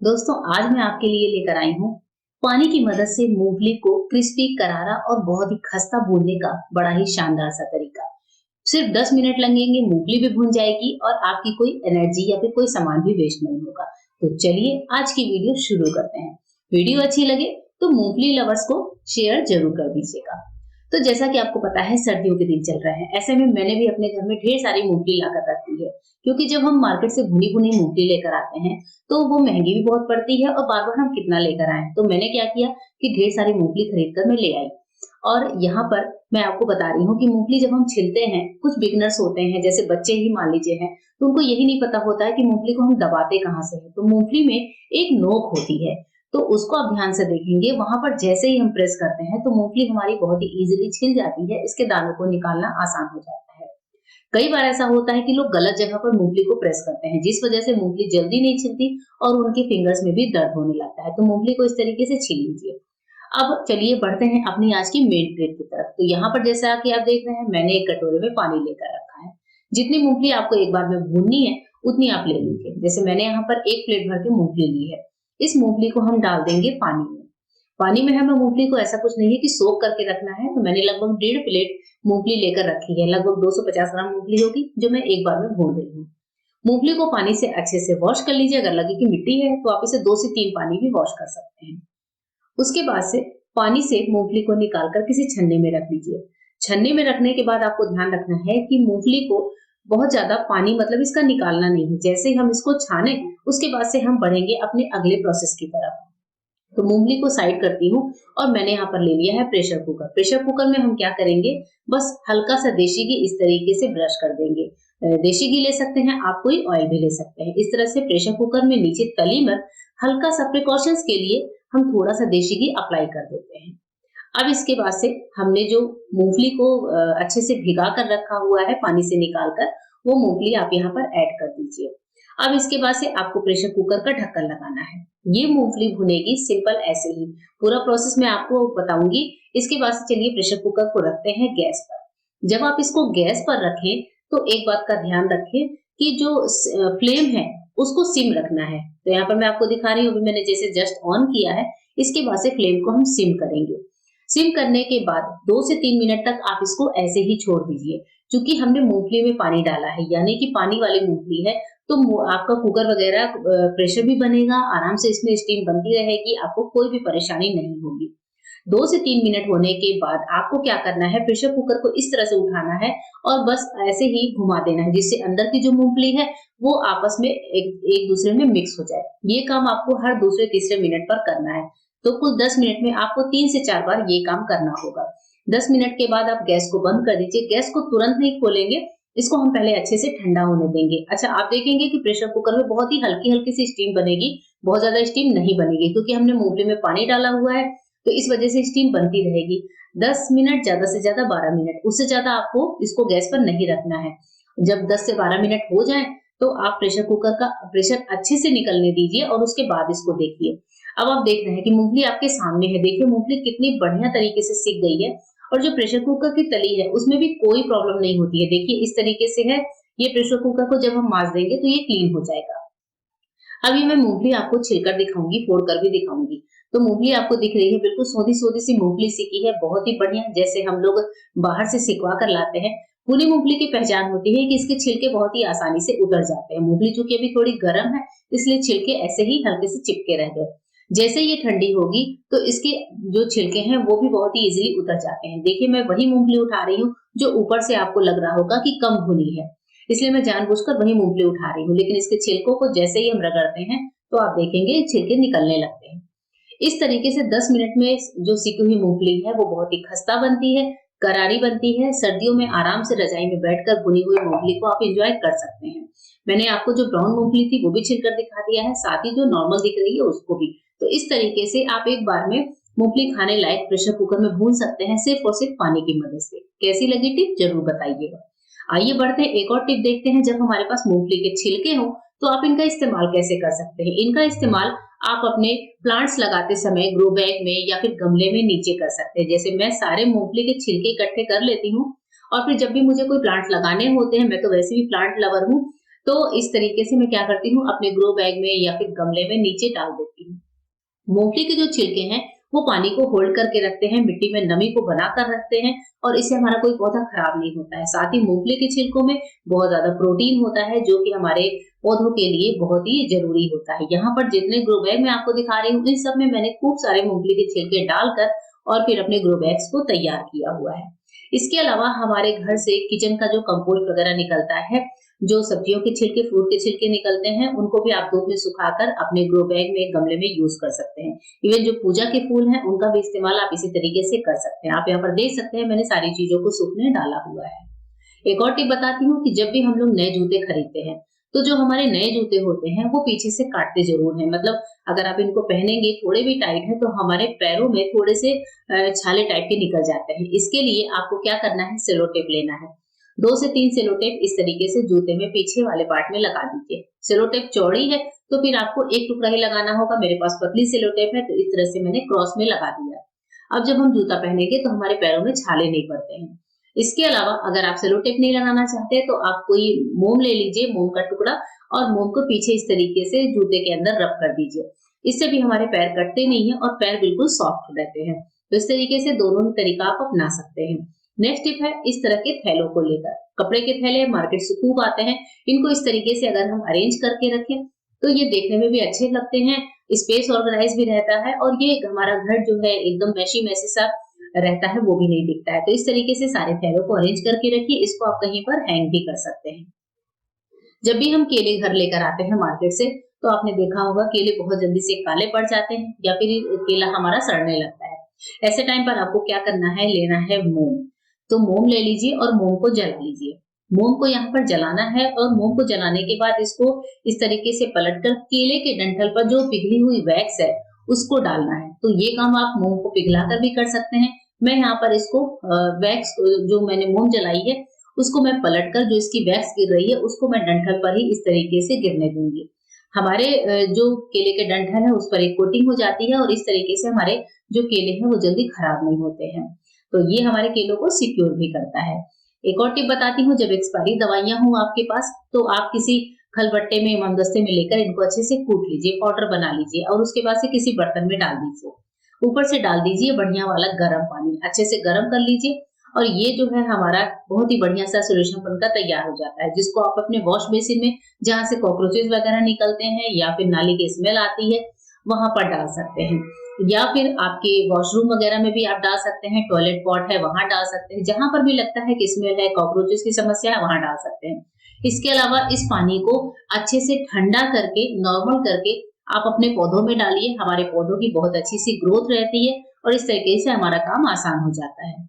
दोस्तों आज मैं आपके लिए लेकर आई हूँ पानी की मदद से मूंगफली को क्रिस्पी करारा और बहुत ही खस्ता भूनने का बड़ा ही शानदार सा तरीका। सिर्फ 10 मिनट लगेंगे, मूंगफली भी भून जाएगी और आपकी कोई एनर्जी या फिर कोई सामान भी वेस्ट नहीं होगा। तो चलिए आज की वीडियो शुरू करते हैं। वीडियो अच्छी लगे तो मूंगफली लवर्स को शेयर जरूर कर दीजिएगा। तो जैसा कि आपको पता है सर्दियों के दिन चल रहे हैं, ऐसे में मैंने भी अपने घर में ढेर सारी मूंगफली लाकर रखी है, क्योंकि जब हम मार्केट से भुनी भुनी मूंगफली लेकर आते हैं तो वो महंगी भी बहुत पड़ती है और बार बार हम कितना लेकर आए। तो मैंने क्या किया कि ढेर सारी मूंगफली खरीद कर मैं ले आई। और यहाँ पर मैं आपको बता रही हूँ कि मूंगफली जब हम छिलते हैं, कुछ बिगनर्स होते हैं जैसे बच्चे ही मान लीजिए हैं, तो उनको यही नहीं पता होता है कि मूंगफली को हम दबाते कहाँ से है। तो मूंगफली में एक नोक होती है, तो उसको आप ध्यान से देखेंगे, वहां पर जैसे ही हम प्रेस करते हैं तो मूंगफली हमारी बहुत ही इजीली छिल जाती है, इसके दानों को निकालना आसान हो जाता है। कई बार ऐसा होता है कि लोग गलत जगह पर मूंगफली को प्रेस करते हैं, जिस वजह से मूंगफली जल्दी नहीं छिलती और उनके फिंगर्स में भी दर्द होने लगता है। तो मूंगफली को इस तरीके से छील लीजिए। अब चलिए बढ़ते हैं अपनी आज की मेन प्लेट की तरफ। तो यहाँ पर जैसा कि आप देख रहे हैं, मैंने एक कटोरे में पानी लेकर रखा है। जितनी मूंगफली आपको एक बार में भूननी है उतनी आप ले लीजिए। जैसे मैंने यहाँ पर एक प्लेट भर के मूंगफली ली है। इस मूंगफली को हम डाल देंगे पानी में। पानी में हमें मूंगफली को ऐसा कुछ नहीं है कि सोक करके रखना है। तो मैंने लगभग 1.5 प्लेट मूंगफली लेकर रखी है। लगभग 250 ग्राम मूंगफली होगी जो मैं एक बार में भून रही हूँ। मूंगफली को पानी से अच्छे से वॉश कर लीजिए। अगर लगे कि मिट्टी है तो आप इसे 2 से 3 पानी भी वॉश कर सकते हैं। उसके बाद से पानी से मूंगफली को निकाल कर किसी छन्ने में रख लीजिए। छन्ने में रखने के बाद आपको ध्यान रखना है कि मूंगफली को बहुत ज्यादा पानी मतलब इसका निकालना नहीं है। जैसे ही हम इसको छाने उसके बाद से हम बढ़ेंगे अपने अगले प्रोसेस की तरफ। तो मूंगफली को साइड करती हूँ और मैंने यहाँ पर ले लिया है प्रेशर कुकर। प्रेशर कुकर में हम क्या करेंगे, बस हल्का सा देशी घी इस तरीके से ब्रश कर देंगे। देशी घी ले सकते हैं आप, कोई ऑयल भी ले सकते हैं। इस तरह से प्रेशर कुकर में नीचे तली में हल्का सा प्रिकॉशंस के लिए हम थोड़ा सा देशी घी अप्लाई कर देते हैं। अब इसके बाद से हमने जो मूंगफली को अच्छे से भिगा कर रखा हुआ है पानी से निकाल कर, वो मूंगफली आप यहाँ पर ऐड कर दीजिए। अब इसके बाद से आपको प्रेशर कुकर का ढक्कन लगाना है। ये मूंगफली भुनेगी सिंपल ऐसे ही। पूरा प्रोसेस मैं आपको बताऊंगी। इसके बाद से चलिए प्रेशर कुकर को रखते हैं गैस पर। जब आप इसको गैस पर रखें तो एक बात का ध्यान रखें कि जो फ्लेम है उसको सिम रखना है। तो यहाँ पर मैं आपको दिखा रही हूँ, अभी मैंने जैसे जस्ट ऑन किया है। इसके बाद से फ्लेम को हम सिम करेंगे। सिम करने के बाद 2 से 3 मिनट तक आप इसको ऐसे ही छोड़ दीजिए। चूंकि हमने मूंगफली में पानी डाला है, यानी कि पानी वाली मूंगफली है, तो आपका कुकर वगैरह प्रेशर भी बनेगा, आराम से इसमें स्टीम बनती रहेगी, आपको कोई भी परेशानी नहीं होगी। 2 से 3 मिनट होने के बाद आपको क्या करना है, प्रेशर कुकर को इस तरह से उठाना है और बस ऐसे ही घुमा देना है, जिससे अंदर की जो मूंगफली है वो आपस में एक दूसरे में मिक्स हो जाए। ये काम आपको हर दूसरे तीसरे मिनट पर करना है। तो कुल 10 मिनट में आपको 3 से 4 बार ये काम करना होगा। 10 मिनट के बाद आप गैस को बंद कर दीजिए। गैस को तुरंत नहीं खोलेंगे, इसको हम पहले अच्छे से ठंडा होने देंगे। अच्छा, आप देखेंगे कि प्रेशर कुकर में बहुत ही हल्की-हल्की सी स्टीम बनेगी, बहुत ज़्यादा स्टीम नहीं बनेगी, क्योंकि हमने मूंगफली में पानी डाला हुआ है, तो इस वजह से स्टीम बनती रहेगी। 10 मिनट, ज़्यादा से ज़्यादा 12 मिनट, उससे ज़्यादा आपको इसको गैस पर नहीं रखना है। जब 10 से 12 मिनट हो जाएँ, तो आप प्रेशर कुकर का प्रेशर अच्छे से निकलने दीजिए और उसके बाद इसको देखिए। अब आप देख रहे हैं कि मूंगफली आपके सामने है। देखिए मूंगफली कितनी बढ़िया तरीके से सिक गई है और जो प्रेशर कुकर की तली है उसमें भी कोई प्रॉब्लम नहीं होती है। देखिए इस तरीके से है। ये प्रेशर कुकर को जब हम मांज देंगे तो ये क्लीन हो जाएगा। अब ये मैं मूंगफली आपको छिलकर दिखाऊंगी, फोड़कर भी दिखाऊंगी। तो मूंगफली आपको दिख रही है, बिल्कुल सोधी-सोधी सी मूंगफली सिकी है, बहुत ही बढ़िया, जैसे हम लोग बाहर से सिकवा कर लाते हैं। पूरी मूंगफली की पहचान होती है कि इसके छिलके बहुत ही आसानी से उतर जाते हैं। मूंगफली चूंकि अभी थोड़ी गर्म है, इसलिए छिलके ऐसे ही हल्के से चिपके रह गए। जैसे ये ठंडी होगी तो इसके जो छिलके हैं वो भी बहुत ही इजीली उतर जाते हैं। देखिए मैं वही मूंगफली उठा रही हूँ जो ऊपर से आपको लग रहा होगा कि कम भुनी है, इसलिए मैं जानबूझकर वही मूंगफली उठा रही हूँ। लेकिन इसके छिलकों को जैसे ही हम रगड़ते हैं तो आप देखेंगे छिलके निकलने लगते हैं। इस तरीके से 10 मिनट में जो सिकी हुई मूंगफली है वो बहुत ही खस्ता बनती है, करारी बनती है। सर्दियों में आराम से रजाई में बैठकर भुनी हुई मूंगफली को आप एंजॉय कर सकते हैं। मैंने आपको जो ब्राउन मूंगफली थी वो भी छिलकर दिखा दिया है, साथ ही जो नॉर्मल दिख रही है उसको भी। तो इस तरीके से आप एक बार में मूंगफली खाने लायक प्रेशर कुकर में भून सकते हैं, सिर्फ और सिर्फ पानी की मदद से। कैसी लगी टिप जरूर बताइएगा। आइए बढ़ते हैं, एक और टिप देखते हैं। जब हमारे पास मूंगफली के छिलके हों तो आप इनका इस्तेमाल कैसे कर सकते हैं। इनका इस्तेमाल आप अपने प्लांट्स लगाते समय ग्रो बैग में या फिर गमले में नीचे कर सकते हैं। जैसे मैं सारे मूंगफली के छिलके इकट्ठे कर लेती हूँ और फिर जब भी मुझे कोई प्लांट लगाने होते हैं, मैं तो वैसे भी प्लांट लवर हूँ, तो इस तरीके से मैं क्या करती हूँ, अपने ग्रो बैग में या फिर गमले में नीचे डाल देती हूँ। मूंगफली के जो छिलके हैं वो पानी को होल्ड करके रखते हैं, मिट्टी में नमी को बना कर रखते हैं और इससे हमारा कोई पौधा खराब नहीं होता है। साथ ही मूंगफली के छिलकों में बहुत ज्यादा प्रोटीन होता है जो कि हमारे पौधों के लिए बहुत ही जरूरी होता है। यहाँ पर जितने ग्रो बैग मैं आपको दिखा रही हूँ इन सब में मैंने खूब सारे मूंगफली के छिलके डालकर और फिर अपने ग्रो बैग्स को तैयार किया हुआ है। इसके अलावा हमारे घर से किचन का जो कंपोस्ट वगैरह निकलता है, जो सब्जियों के छिलके, फ्रूट के छिलके निकलते हैं, उनको भी आप धूप में सुखाकर अपने ग्रो बैग में, गमले में यूज कर सकते हैं। इवन जो पूजा के फूल हैं, उनका भी इस्तेमाल आप इसी तरीके से कर सकते हैं। आप यहाँ पर देख सकते हैं मैंने सारी चीजों को सूखने डाला हुआ है। एक और टिप बताती हूँ कि जब भी हम लोग नए जूते खरीदते हैं, तो जो हमारे नए जूते होते हैं वो पीछे से काटते जरूर हैं। मतलब अगर आप इनको पहनेंगे थोड़े भी टाइट है तो हमारे पैरों में थोड़े से छाले टाइप के निकल जाते हैं। इसके लिए आपको क्या करना है, सेलो टेप लेना है। 2 से 3 सेलो टेप इस तरीके से जूते में पीछे वाले पार्ट में लगा दीजिए। सेलो टेप चौड़ी है तो फिर आपको एक टुकड़ा ही लगाना होगा। मेरे पास पतली सेलो टेप है तो इस तरह से मैंने क्रॉस में लगा दिया। अब जब हम जूता पहनेंगे तो हमारे पैरों में छाले नहीं पड़ते हैं। इसके अलावा अगर आप सेलो टेप नहीं लगाना चाहते तो आप कोई मोम ले लीजिए, मोम का टुकड़ा, और मोम को पीछे इस तरीके से जूते के अंदर रब कर दीजिए। इससे भी हमारे पैर कटते नहीं है और पैर बिल्कुल सॉफ्ट रहते हैं। तो इस तरीके से दोनों ही तरीका आप अपना सकते हैं। नेक्स्ट टिप है इस तरह के थैलों को लेकर। कपड़े के थैले मार्केट से खूब आते हैं। इनको इस तरीके से अगर हम अरेंज करके रखें तो ये देखने में भी अच्छे लगते हैं, स्पेस ऑर्गेनाइज भी रहता है और ये हमारा घर जो है एकदम मैशी मैसी सा रहता है, वो भी नहीं दिखता है। तो इस तरीके से सारे थैलों को अरेंज करके रखिए। इसको आप कहीं पर हैंग भी कर सकते हैं। जब भी हम केले घर लेकर आते हैं मार्केट से तो आपने देखा होगा केले बहुत जल्दी से काले पड़ जाते हैं या फिर केला हमारा सड़ने लगता है। ऐसे टाइम पर आपको क्या करना है, लेना है मोम। तो मोम ले लीजिए और मोम को जला लीजिए। मोम को यहाँ पर जलाना है और मोम को जलाने के बाद इसको इस तरीके से पलटकर केले के डंठल पर जो पिघली हुई वैक्स है उसको डालना है। तो ये काम आप मोम को पिघला कर भी कर सकते हैं। मैं यहाँ पर इसको वैक्स जो मैंने मोम जलाई है उसको मैं पलटकर जो इसकी वैक्स गिर रही है उसको मैं डंठल पर ही इस तरीके से गिरने दूंगी। हमारे जो केले के डंठल है उस पर एक कोटिंग हो जाती है और इस तरीके से हमारे जो केले हैं वो जल्दी खराब नहीं होते हैं। तो ये हमारे केलों को सिक्योर भी करता है। एक और टिप बताती हूँ, जब एक्सपायरी दवाइयां हो आपके पास तो आप किसी खलबट्टे में, इमामदस्ते में लेकर इनको अच्छे से कूट लीजिए, पाउडर बना लीजिए और उसके बाद से किसी बर्तन में डाल दीजिए। ऊपर से डाल दीजिए बढ़िया वाला गर्म पानी, अच्छे से गर्म कर लीजिए और ये जो है हमारा बहुत ही बढ़िया सा सोल्यूशन बनकर तैयार हो जाता है, जिसको आप अपने वॉश बेसिन में जहाँ से कॉकरोचेस वगैरह निकलते हैं या फिर नाली की स्मेल आती है वहां पर डाल सकते हैं, या फिर आपके वॉशरूम वगैरह में भी आप डाल सकते हैं। टॉयलेट पॉट है वहां डाल सकते हैं, जहां पर भी लगता है कि स्मेल है, कॉकरोचेस की समस्या है, वहां डाल सकते हैं। इसके अलावा इस पानी को अच्छे से ठंडा करके, नॉर्मल करके आप अपने पौधों में डालिए। हमारे पौधों की बहुत अच्छी सी ग्रोथ रहती है और इस तरीके से हमारा काम आसान हो जाता है।